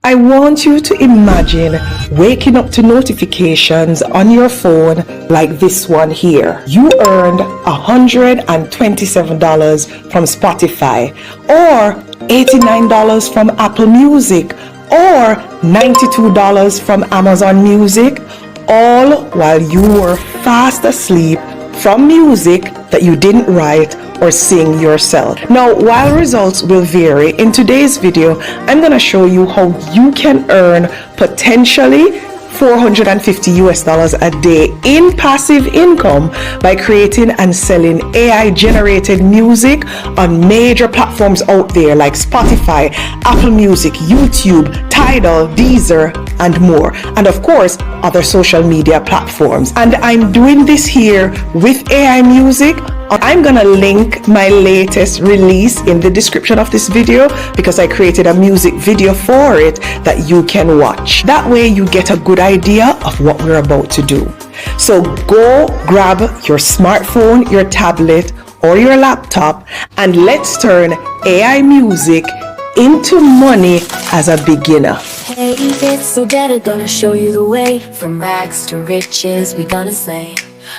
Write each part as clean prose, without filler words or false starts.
I want you to imagine waking up to notifications on your phone like this one here. You earned $127 from Spotify, or $89 from Apple Music, or $92 from Amazon Music, all while you were fast asleep from music that you didn't write or sing yourself. Now, while results will vary, in today's video, I'm going to show you how you can earn potentially $450 a day in passive income by creating and selling AI generated music on major platforms out there like Spotify, Apple Music, YouTube, Tidal, Deezer, and more, and of course other social media platforms. And I'm doing this here with AI music. I'm gonna link my latest release in the description of this video because I created a music video for it that you can watch. That way you get a good idea of what we're about to do. So go grab your smartphone, your tablet, or your laptop, and let's turn AI music into money as a beginner. Hey, it's so better, gonna show you the way. From rags to riches, we gonna slay.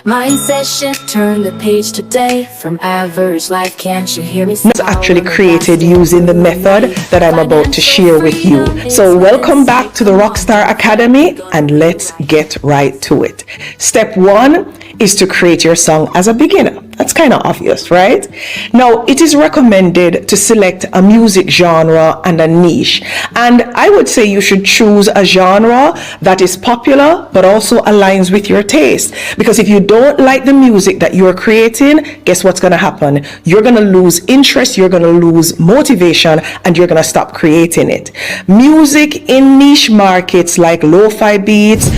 Mindset shift, turn the page today. From average life, can't you hear me? It's actually created using the method that I'm about to share with you. So welcome back to the Rockstar Academy, and let's get right to it. Step one is to create your song as a beginner. That's kind of obvious, right? Now, it is recommended to select a music genre and a niche. And I would say you should choose a genre that is popular, but also aligns with your taste. Because if you don't like the music that you're creating, guess what's going to happen? You're going to lose interest, you're going to lose motivation, and you're going to stop creating it. Music in niche markets like lo-fi beats,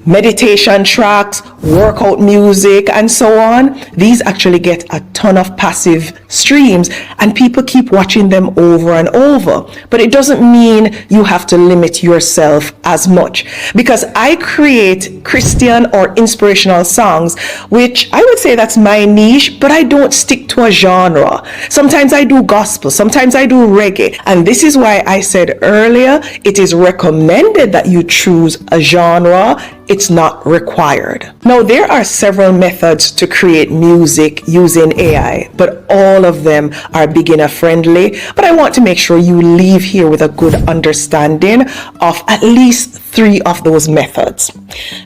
meditation tracks, workout music, and so on, these actually get a ton of passive streams and people keep watching them over and over. But it doesn't mean you have to limit yourself as much, because I create Christian or inspirational songs, which I would say that's my niche, but I don't stick to a genre. Sometimes I do gospel, sometimes I do reggae, and this is why I said earlier it is recommended that you choose a genre. It's not required. Now, there are several methods to create music using AI, but all of them are beginner friendly. But I want to make sure you leave here with a good understanding of at least 3 of those methods.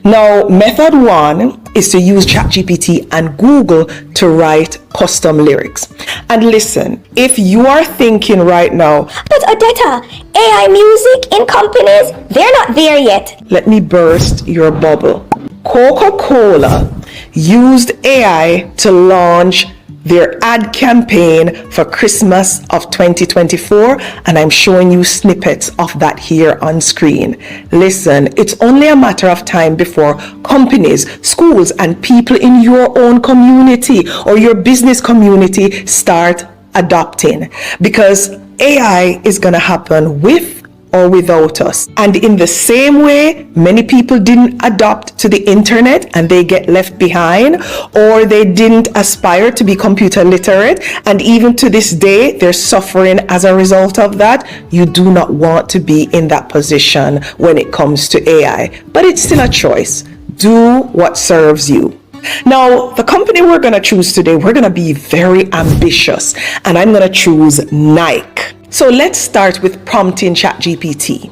Now, method 1 is to use ChatGPT and Google to write custom lyrics. And listen, if you are thinking right now, but Odetta, AI music in companies, they're not there yet. Let me burst your bubble. Coca-Cola used AI to launch their ad campaign for Christmas of 2024, and I'm showing you snippets of that here on screen. Listen, it's only a matter of time before companies, schools, and people in your own community or your business community start adopting, because AI is going to happen with or without us. And in the same way, many people didn't adopt to the internet and they get left behind, or they didn't aspire to be computer literate, and even to this day they're suffering as a result of that. You do not want to be in that position when it comes to AI, but it's still a choice. Do what serves you. Now, the company we're going to choose today, we're going to be very ambitious, and I'm going to choose Nike. So let's start with prompting ChatGPT.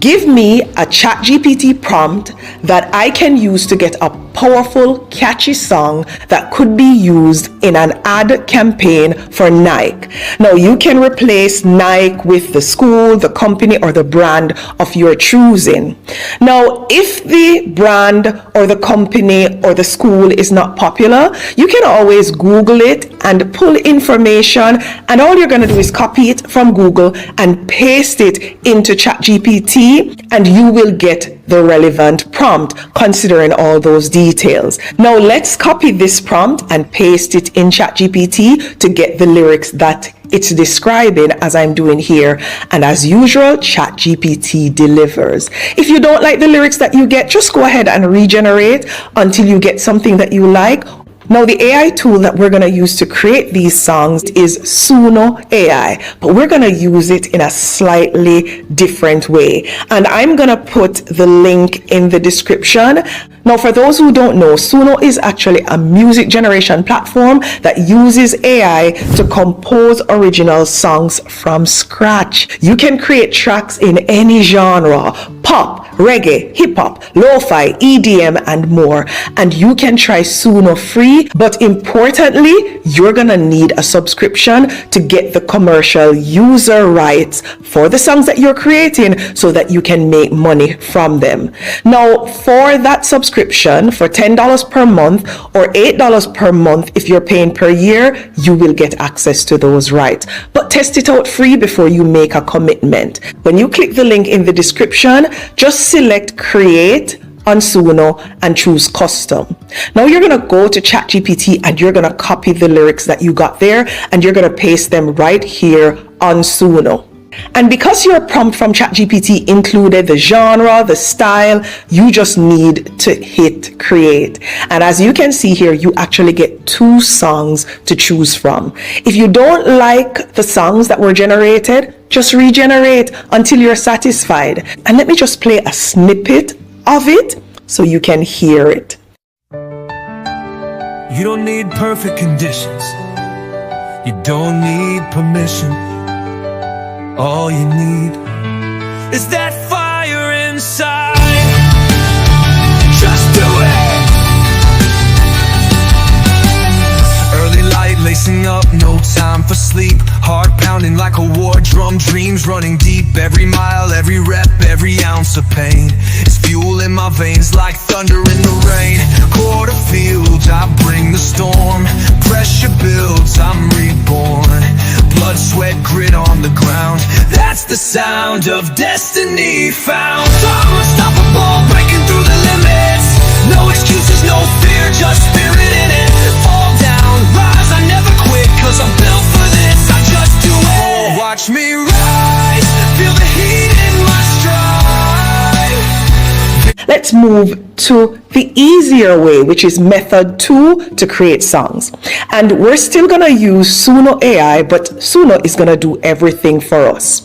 Give me a ChatGPT prompt that I can use to get a powerful, catchy song that could be used in an ad campaign for Nike. Now, you can replace Nike with the school, the company, or the brand of your choosing. Now, if the brand or the company or the school is not popular, you can always Google it and pull information, and all you're going to do is copy it from Google and paste it into ChatGPT, and you will get the relevant prompt considering all those details. Now let's copy this prompt and paste it in ChatGPT to get the lyrics that it's describing, as I'm doing here. And as usual, ChatGPT delivers. If you don't like the lyrics that you get, just go ahead and regenerate until you get something that you like. Now, the AI tool that we're going to use to create these songs is Suno AI, but we're going to use it in a slightly different way. And I'm going to put the link in the description. Now, for those who don't know, Suno is actually a music generation platform that uses AI to compose original songs from scratch. You can create tracks in any genre: pop, reggae, hip-hop, lo-fi, EDM, and more. And you can try Suno free, but importantly, you're gonna need a subscription to get the commercial user rights for the songs that you're creating so that you can make money from them. Now, for that subscription, for $10 per month or $8 per month if you're paying per year, you will get access to those rights. But test it out free before you make a commitment. When you click the link in the description, just select Create on Suno and choose Custom. Now you're going to go to ChatGPT and you're going to copy the lyrics that you got there and you're going to paste them right here on Suno. And because your prompt from ChatGPT included the genre, the style, you just need to hit create. And as you can see here, you actually get 2 songs to choose from. If you don't like the songs that were generated, just regenerate until you're satisfied. And let me just play a snippet of it so you can hear it. You don't need perfect conditions. You don't need permission. All you need is that fire inside. Just do it. Early light lacing up, no time for sleep. Heart pounding like a war drum, dreams running deep. Every mile, every rep, every ounce of pain is fuel in my veins like thunder in the rain. Quarter fields, I bring the storm. Pressure builds, I'm reborn. Blood, sweat, grit on the ground. That's the sound of destiny found. I'm unstoppable, breaking through the limits. No excuses, no fear, just spirit in it. Fall down, rise, I never quit, 'cause I'm built for this, I just do it. Watch me rise, feel the heat in my stride. Let's move to the easier way, which is method 2 to create songs. And we're still gonna use Suno AI, but Suno is gonna do everything for us.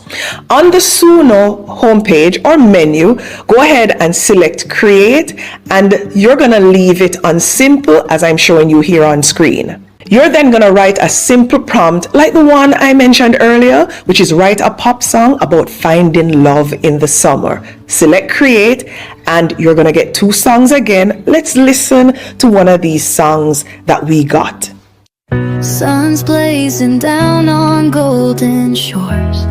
On the Suno homepage or menu, go ahead and select Create, and you're gonna leave it on simple as I'm showing you here on screen. You're then going to write a simple prompt like the one I mentioned earlier, which is write a pop song about finding love in the summer. Select Create, and you're going to get 2 songs again. Let's listen to one of these songs that we got. Sun's blazing down on golden shores.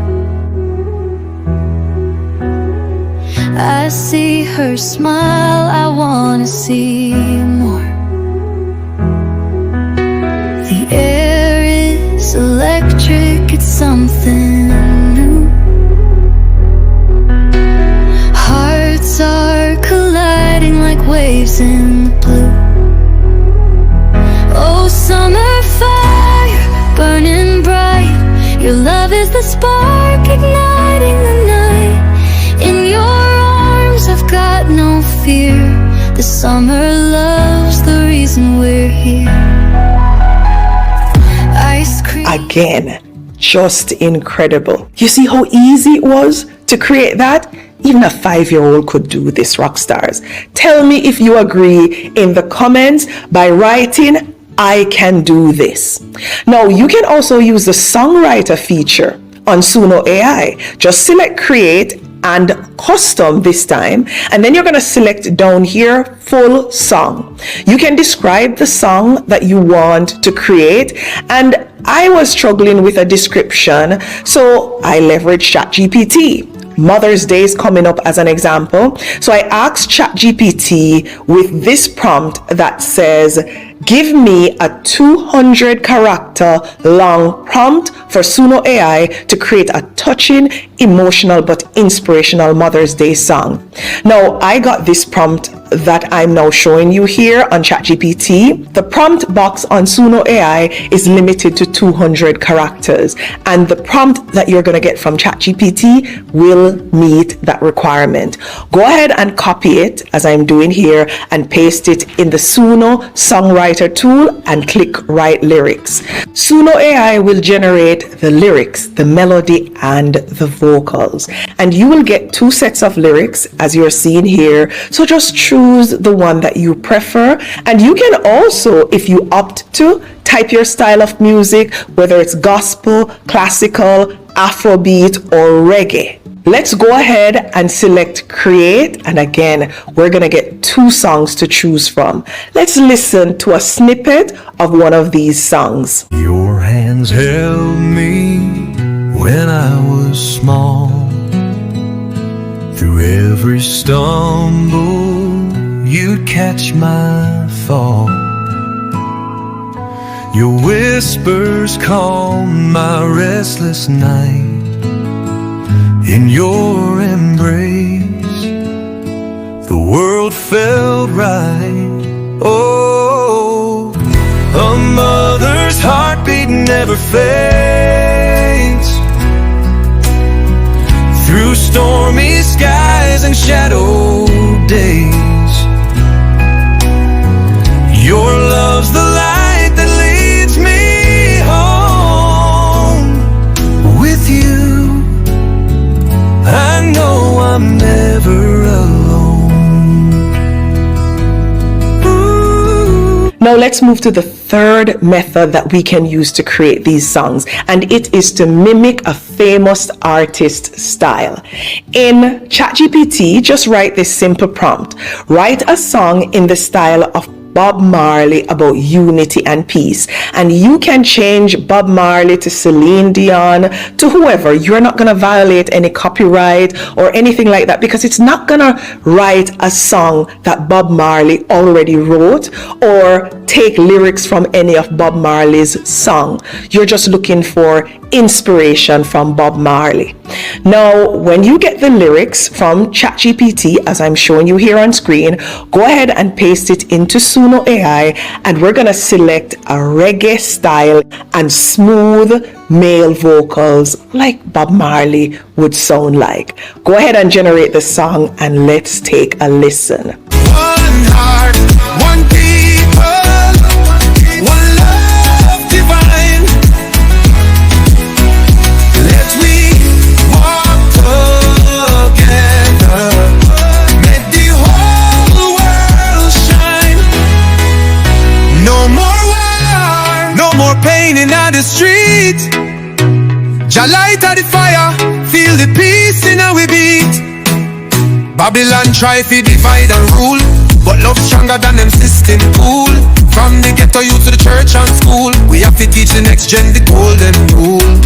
I see her smile, I wanna see more. The air is electric, it's something new. Hearts are colliding like waves in the blue. Oh, summer fire, burning bright. Your love is the spark, igniting the night. In your arms I've got no fear. The summer love's the reason we're here. Again, just incredible. You see how easy it was to create that? Even a 5-year-old could do this, rock stars. Tell me if you agree in the comments by writing, I can do this. Now, you can also use the songwriter feature on Suno AI. Just select Create and Custom this time, and then you're going to select down here Full Song. You can describe the song that you want to create, and I was struggling with a description, so I leveraged ChatGPT. Mother's Day is coming up as an example, so I asked ChatGPT with this prompt that says, give me a 200 character long prompt for Suno AI to create a touching, emotional, but inspirational Mother's Day song. Now, I got this prompt that I'm now showing you here on ChatGPT, the prompt box on Suno AI is limited to 200 characters, and the prompt that you're going to get from ChatGPT will meet that requirement. Go ahead and copy it as I'm doing here and paste it in the Suno Songwriter tool and click Write Lyrics. Suno AI will generate the lyrics, the melody, and the vocals, and you will get 2 sets of lyrics as you're seeing here. So just choose the one that you prefer, and you can also, if you opt to, type your style of music, whether it's gospel, classical, Afrobeat, or reggae. Let's go ahead and select create, and again we're gonna get 2 songs to choose from. Let's listen to a snippet of one of these songs. Your hands held me when I was small. Through every stumble, you'd catch my fall. Your whispers calm my restless night. In your embrace, the world felt right. Oh, a mother's heartbeat never fades. Through stormy skies and shadow days, your love's the light that leads me home. With you, I know I'm never alone. Ooh. Now let's move to the third method that we can use to create these songs, and it is to mimic a famous artist style. In ChatGPT, just write this simple prompt. Write a song in the style of Bob Marley about unity and peace, and you can change Bob Marley to Celine Dion, to whoever. You're not going to violate any copyright or anything like that, because it's not going to write a song that Bob Marley already wrote or take lyrics from any of Bob Marley's song. You're just looking for inspiration from Bob Marley. Now, when you get the lyrics from ChatGPT, as I'm showing you here on screen, go ahead and paste it into Suno AI, and we're going to select a reggae style and smooth male vocals like Bob Marley would sound like. Go ahead and generate the song, and let's take a listen. One heart, one people, one love divine. Let we walk together, make the whole world shine. No more war, no more pain in the street. Jah light of the fire, feel the peace in our beat. Babylon try to divide and rule, but love stronger than them system cool. From the ghetto youth to the church and school, we have to teach the next gen the golden rule.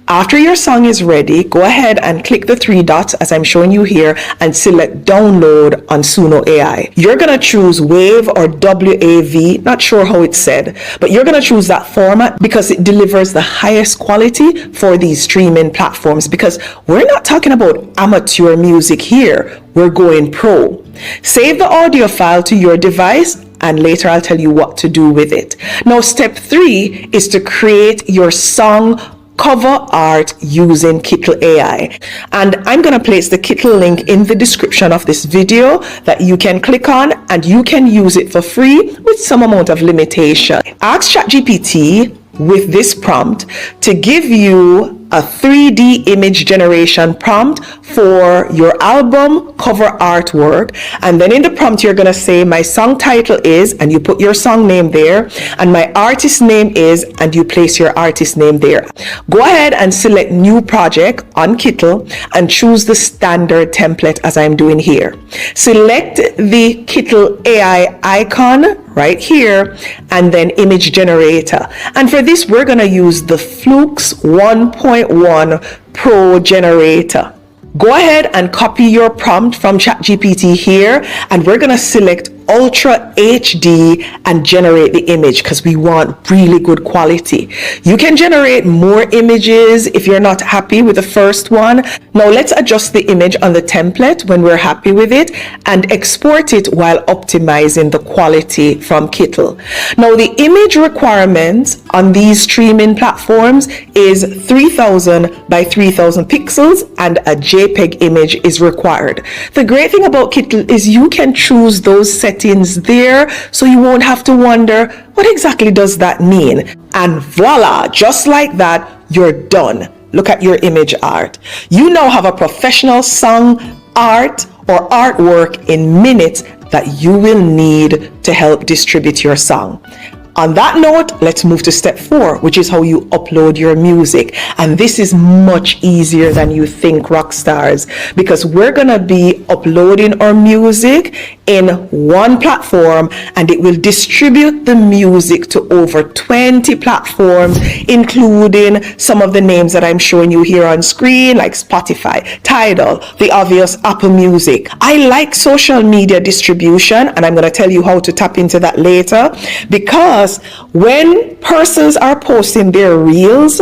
After your song is ready, go ahead and click the 3 dots as I'm showing you here and select download on Suno AI. You're going to choose WAV or WAV, not sure how it's said, but you're going to choose that format because it delivers the highest quality for these streaming platforms, because we're not talking about amateur music here, we're going pro. Save the audio file to your device, and later I'll tell you what to do with it. Now, step 3 is to create your song cover art using Tidal AI, and I'm going to place the Tidal link in the description of this video that you can click on, and you can use it for free with some amount of limitation. Ask ChatGPT with this prompt to give you a 3D image generation prompt for your album cover artwork, and then in the prompt you're going to say my song title is, and you put your song name there, and my artist name is, and you place your artist name there. Go ahead and select new project on Tidal and choose the standard template as I'm doing here. Select the Tidal AI icon right here, and then image generator, and for this we're going to use the Flux 1.1 Pro generator. Go ahead and copy your prompt from ChatGPT here, and we're going to select Ultra HD and generate the image because we want really good quality. You can generate more images if you're not happy with the first one. Now let's adjust the image on the template when we're happy with it and export it while optimizing the quality from Tidal. Now the image requirement on these streaming platforms is 3000 by 3000 pixels and a JPEG image is required. The great thing about Tidal is you can choose those settings there, so you won't have to wonder what exactly does that mean. And voila, just like that, you're done. Look at your image art. You now have a professional song art or artwork in minutes that you will need to help distribute your song. On that note, let's move to step 4, which is how you upload your music. And this is much easier than you think, rock stars, because we're going to be uploading our music in one platform and it will distribute the music to over 20 platforms, including some of the names that I'm showing you here on screen, like Spotify, Tidal, the obvious Apple Music. I like social media distribution, and I'm going to tell you how to tap into that later, because when persons are posting their reels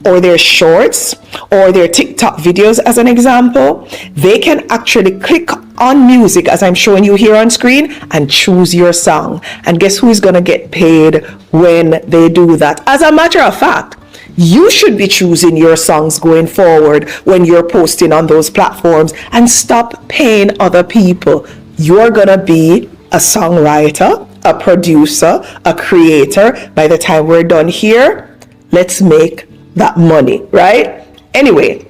or their shorts or their TikTok videos as an example, they can actually click on music as I'm showing you here on screen and choose your song. And guess who is going to get paid when they do that? As a matter of fact, you should be choosing your songs going forward when you're posting on those platforms, and stop paying other people. You're going to be a songwriter, a producer, a creator. By the time we're done here, let's make that money, right? Anyway,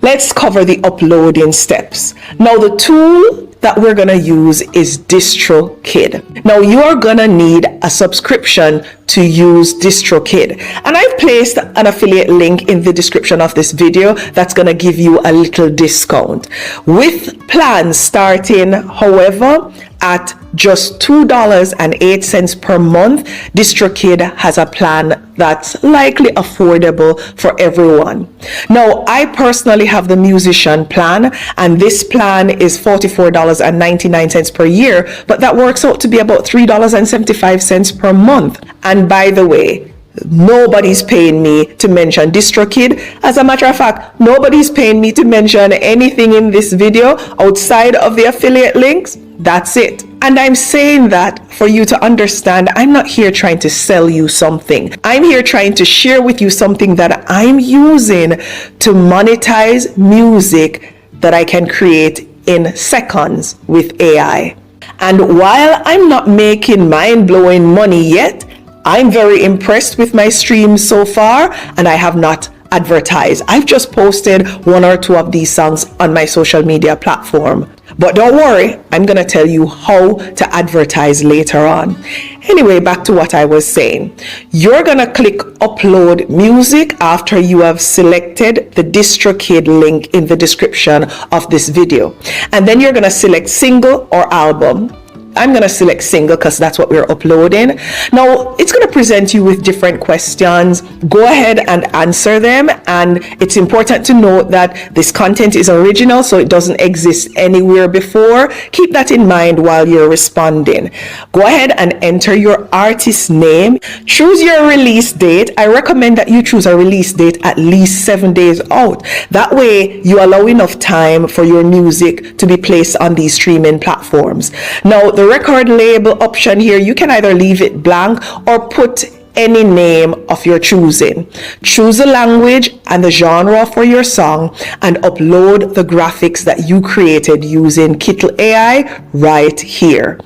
let's cover the uploading steps. Now, the tool that we're going to use is DistroKid. Now, you are going to need a subscription to use DistroKid. And I've placed an affiliate link in the description of this video that's going to give you a little discount. With plans starting, however, at just $2.08 per month, DistroKid has a plan that's likely affordable for everyone. Now, I personally have the musician plan, and this plan is $44.99 per year, but that works out to be about $3.75 per month. And by the way, nobody's paying me to mention DistroKid. As a matter of fact, nobody's paying me to mention anything in this video outside of the affiliate links. That's it. And I'm saying that for you to understand, I'm not here trying to sell you something. I'm here trying to share with you something that I'm using to monetize music that I can create in seconds with AI. And while I'm not making mind-blowing money yet, I'm very impressed with my streams so far, and I have not advertised. I've just posted 1 or 2 of these songs on my social media platform. But don't worry, I'm going to tell you how to advertise later on. Anyway, back to what I was saying. You're going to click upload music after you have selected the DistroKid link in the description of this video. And then you're going to select single or album. I'm going to select single because that's what we're uploading. Now, it's going to present you with different questions. Go ahead and answer them. And it's important to note that this content is original, so it doesn't exist anywhere before. Keep that in mind while you're responding. Go ahead and enter your artist name. Choose your release date. I recommend that you choose a release date at least 7 days out. That way, you allow enough time for your music to be placed on these streaming platforms. Now, the record label option here, you can either leave it blank or put any name of your choosing. Choose the language and the genre for your song and upload the graphics that you created using Tidal AI right here.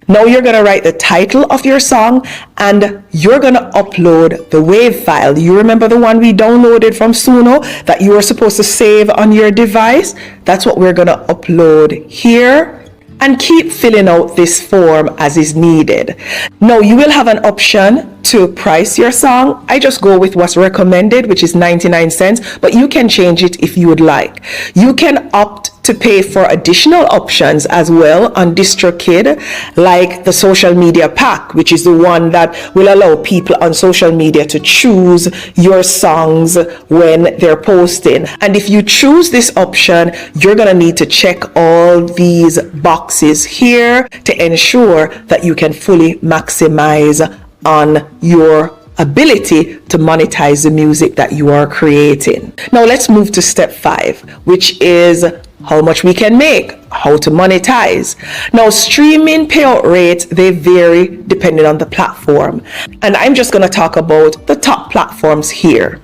Now you're going to write the title of your song and you're going to upload the WAV file. You remember the one we downloaded from Suno that you were supposed to save on your device? That's what we're going to upload here. And keep filling out this form as is needed. Now you will have an option to price your song. I just go with what's recommended, which is 99 cents, but you can change it if you would like. You can opt to pay for additional options as well on DistroKid, like the social media pack, which is the one that will allow people on social media to choose your songs when they're posting. And if you choose this option, you're going to need to check all these boxes here to ensure that you can fully maximize on your ability to monetize the music that you are creating. Now let's move to step 5, which is how much we can make, how to monetize. Now, streaming payout rates, they vary depending on the platform. And I'm just going to talk about the top platforms here.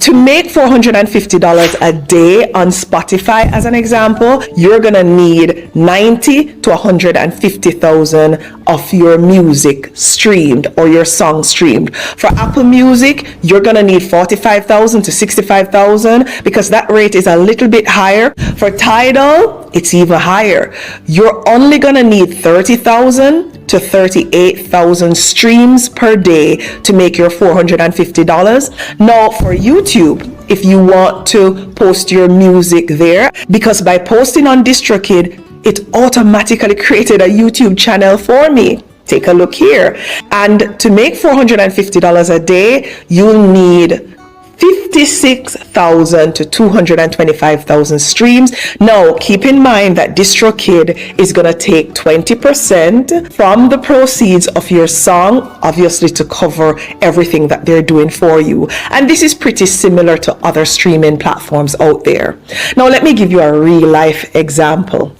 To make $450 a day on Spotify, as an example, you're going to need 90 to 150,000 of your music streamed or your song streamed. For Apple Music, you're going to need 45,000 to 65,000 because that rate is a little bit higher. For Tidal, it's even higher. You're only going to need 30,000 to 38,000 streams per day to make your $450. Now for YouTube, if you want to post your music there, because by posting on DistroKid, it automatically created a YouTube channel for me. Take a look here. And to make $450 a day, you'll need 56,000 to 225,000 streams. Now, keep in mind that DistroKid is going to take 20% from the proceeds of your song, obviously to cover everything that they're doing for you. And this is pretty similar to other streaming platforms out there. Now, let me give you a real life example.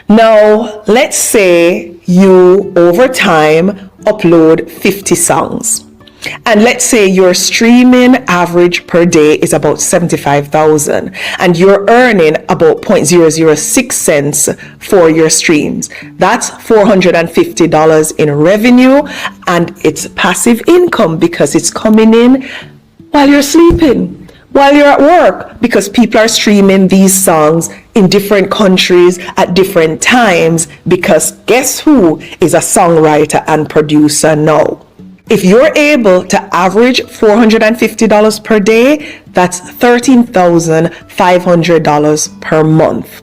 Now, let's say you, over time, upload 50 songs. And let's say your streaming average per day is about 75,000 and you're earning about 0.006 cents for your streams. That's $450 in revenue, and it's passive income because it's coming in while you're sleeping, while you're at work, because people are streaming these songs in different countries at different times, because guess who is a songwriter and producer now? If you're able to average $450 per day, that's $13,500 per month.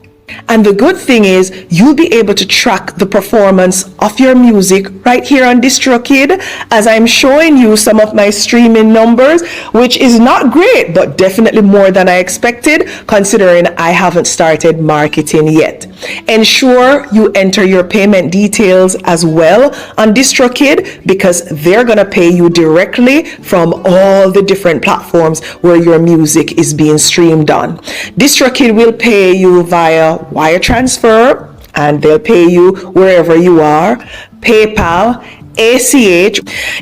And the good thing is you'll be able to track the performance of your music right here on DistroKid, as I'm showing you some of my streaming numbers, which is not great, but definitely more than I expected, considering I haven't started marketing yet. Ensure you enter your payment details as well on DistroKid, because they're going to pay you directly from all the different platforms where your music is being streamed on. DistroKid will pay you via wire transfer, and they'll pay you wherever you are, PayPal, ACH.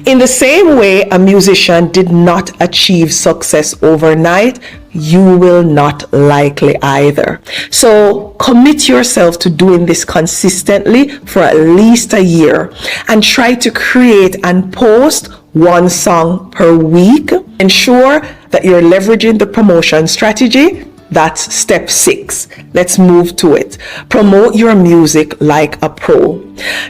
In the same way a musician did not achieve success overnight, you will not likely either. So commit yourself to doing this consistently for at least a year, and try to create and post one song per week. Ensure that you're leveraging the promotion strategy. That's step 6. Let's move to it. Promote your music like a pro.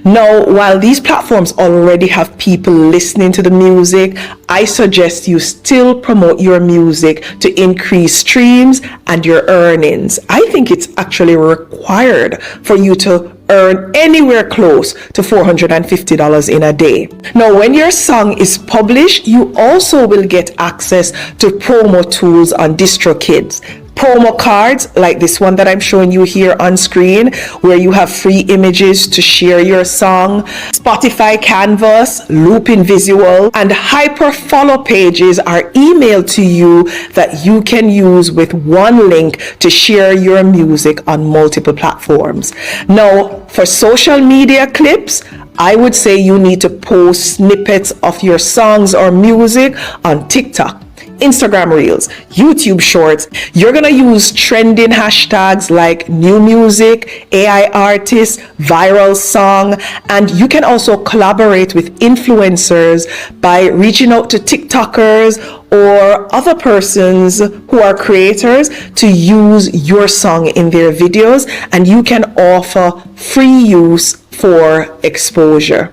Now, while these platforms already have people listening to the music, I suggest you still promote your music to increase streams and your earnings. I think it's actually required for you to earn anywhere close to $450 in a day. Now, when your song is published, you also will get access to promo tools on DistroKid. Promo cards like this one that I'm showing you here on screen, where you have free images to share your song, Spotify Canvas, looping visual, and hyper follow pages are emailed to you that you can use with one link to share your music on multiple platforms. Now, for social media clips, I would say you need to post snippets of your songs or music on TikTok, Instagram Reels, YouTube Shorts. You're going to use trending hashtags like new music, AI artist, viral song, and you can also collaborate with influencers by reaching out to TikTokers or other persons who are creators to use your song in their videos, and you can offer free use for exposure.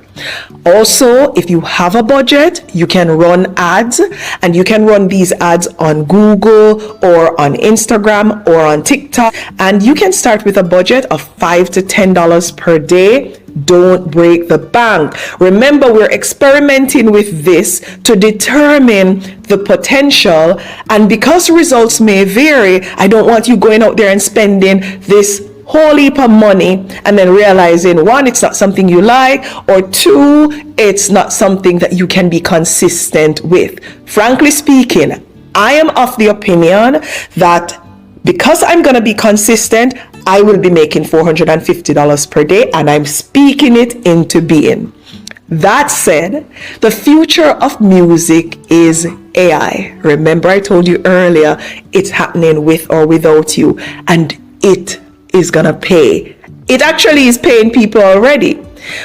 Also, if you have a budget, you can run ads, and you can run these ads on Google or on Instagram or on TikTok, and you can start with a budget of $5 to $10 per day. Don't break the bank. Remember, we're experimenting with this to determine the potential, and because results may vary, I don't want you going out there and spending this whole heap of money and then realizing, one, it's not something you like, or two, it's not something that you can be consistent with. Frankly speaking, I am of the opinion that because I'm going to be consistent, I will be making $450 per day, and I'm speaking it into being. That said, the future of music is AI. Remember, I told you earlier, it's happening with or without you, and it is gonna pay. It actually is paying people already.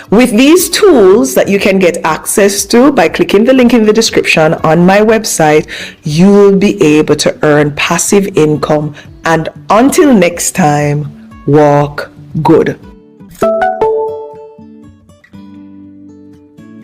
With these tools that you can get access to by clicking the link in the description on my website, you'll be able to earn passive income. And until next time, walk good.